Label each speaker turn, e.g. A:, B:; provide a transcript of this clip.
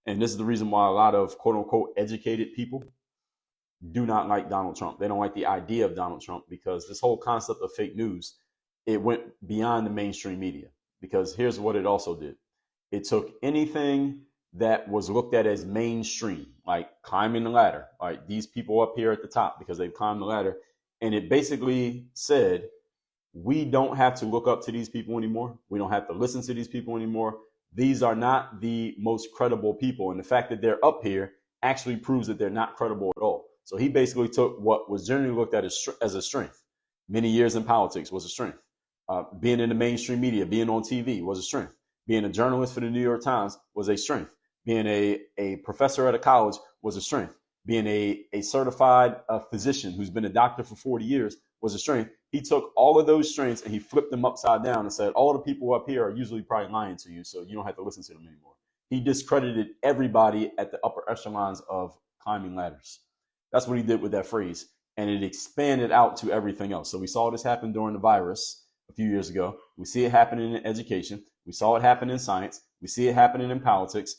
A: and this is the reason why a lot of quote unquote educated people do not like Donald Trump. They don't like the idea of Donald Trump because this whole concept of fake news, it went beyond the mainstream media. Because here's what it also did. It took anything that was looked at as mainstream, like climbing the ladder, like these people up here at the top because they've climbed the ladder. And it basically said, we don't have to look up to these people anymore. We don't have to listen to these people anymore. These are not the most credible people. And the fact that they're up here actually proves that they're not credible at all. So he basically took what was generally looked at as a strength. Many years in politics was a strength. Being in the mainstream media, being on TV was a strength. Being a journalist for the New York Times was a strength. Being a professor at a college was a strength. Being a certified physician who's been a doctor for 40 years was a strength. He took all of those strengths and he flipped them upside down and said, all the people up here are usually probably lying to you, so you don't have to listen to them anymore. He discredited everybody at the upper echelons of climbing ladders. That's what he did with that phrase. And it expanded out to everything else. So we saw this happen during the virus a few years ago. We see it happening in education. We saw it happen in science. We see it happening in politics.